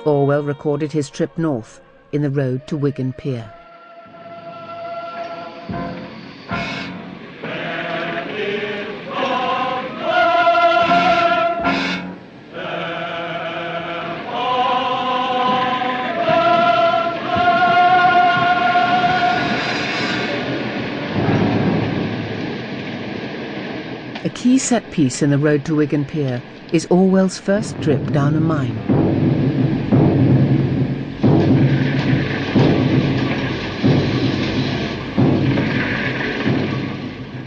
Orwell recorded his trip north in the road to Wigan Pier. A key set piece in the road to Wigan Pier is Orwell's first trip down a mine.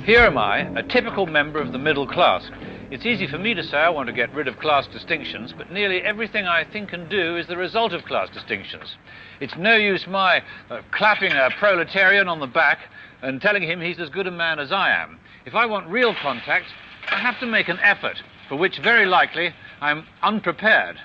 Here am I, a typical member of the middle class. It's easy for me to say I want to get rid of class distinctions, but nearly everything I think and do is the result of class distinctions. It's no use my clapping a proletarian on the back and telling him he's as good a man as I am. If I want real contact, I have to make an effort, for which very likely I'm unprepared.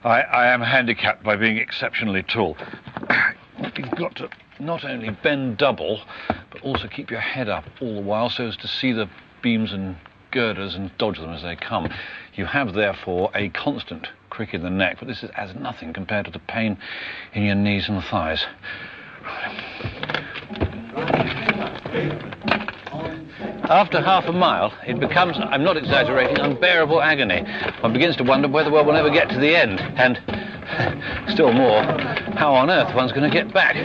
I am handicapped by being exceptionally tall. You've got to not only bend double, but also keep your head up all the while so as to see the beams and girders and dodge them as they come. You have, therefore, a constant crick in the neck, but this is as nothing compared to the pain in your knees and thighs. After half a mile, it becomes, I'm not exaggerating, unbearable agony. One begins to wonder whether one will ever get to the end, and still more, how on earth one's going to get back.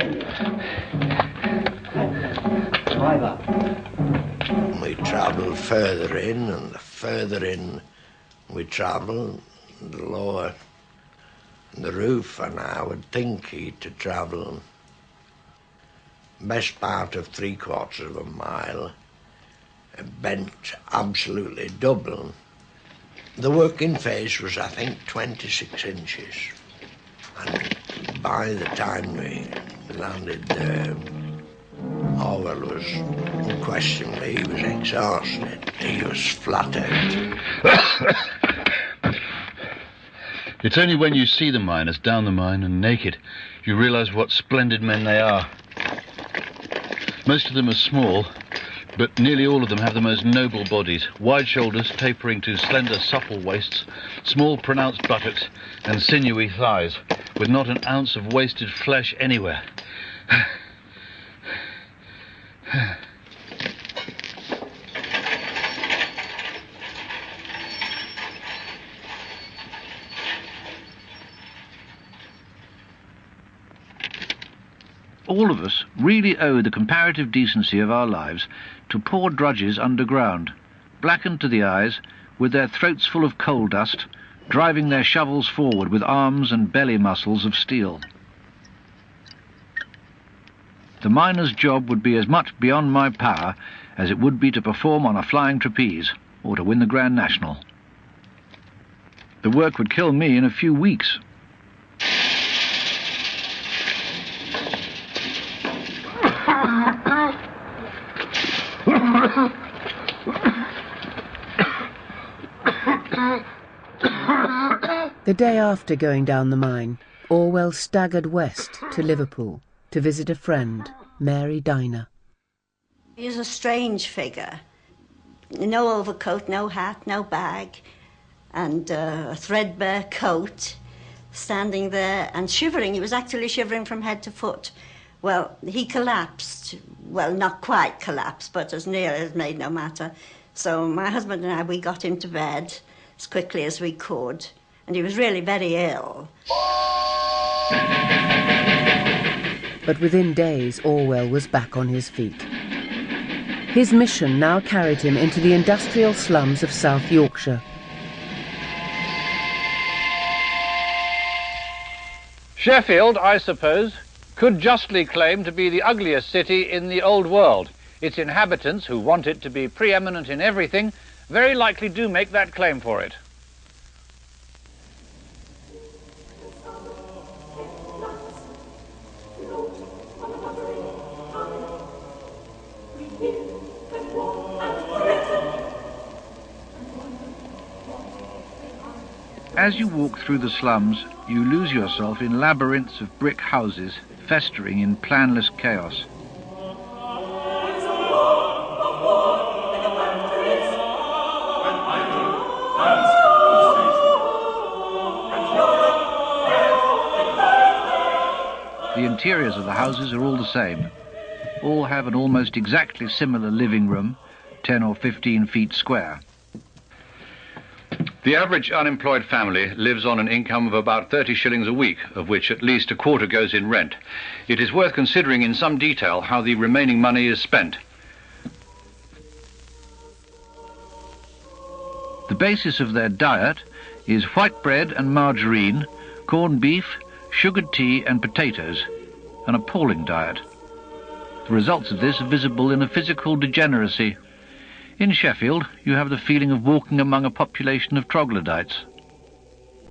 We travel further in, and the further in we travel, the lower the roof, and I would think he'd to travel best part of 3/4 of a mile, bent absolutely double. The working face was, I think, 26 inches. And by the time we landed there, Orwell was, unquestionably, he was exhausted. He was flat out. It's only when you see the miners down the mine and naked, you realise what splendid men they are. Most of them are small, but nearly all of them have the most noble bodies, wide shoulders tapering to slender, supple waists, small, pronounced buttocks, and sinewy thighs, with not an ounce of wasted flesh anywhere. All of us really owe the comparative decency of our lives to poor drudges underground, blackened to the eyes, with their throats full of coal dust, driving their shovels forward with arms and belly muscles of steel. The miner's job would be as much beyond my power as it would be to perform on a flying trapeze or to win the Grand National. The work would kill me in a few weeks. The day after going down the mine, Orwell staggered west to Liverpool to visit a friend, Mary Diner. He was a strange figure. No overcoat, no hat, no bag, and a threadbare coat, standing there and shivering. He was actually shivering from head to foot. Well, he collapsed. Well, not quite collapsed, but as near as made no matter. So my husband and I, we got him to bed as quickly as we could, and he was really very ill. But within days, Orwell was back on his feet. His mission now carried him into the industrial slums of South Yorkshire. Sheffield, I suppose, could justly claim to be the ugliest city in the old world. Its inhabitants, who want it to be preeminent in everything, very likely do make that claim for it. As you walk through the slums, you lose yourself in labyrinths of brick houses, festering in planless chaos. The interiors of the houses are all the same. All have an almost exactly similar living room, 10 or 15 feet square. The average unemployed family lives on an income of about 30 shillings a week, of which at least a quarter goes in rent. It is worth considering in some detail how the remaining money is spent. The basis of their diet is white bread and margarine, corned beef, sugared tea and potatoes, an appalling diet. The results of this are visible in a physical degeneracy. In Sheffield, you have the feeling of walking among a population of troglodytes.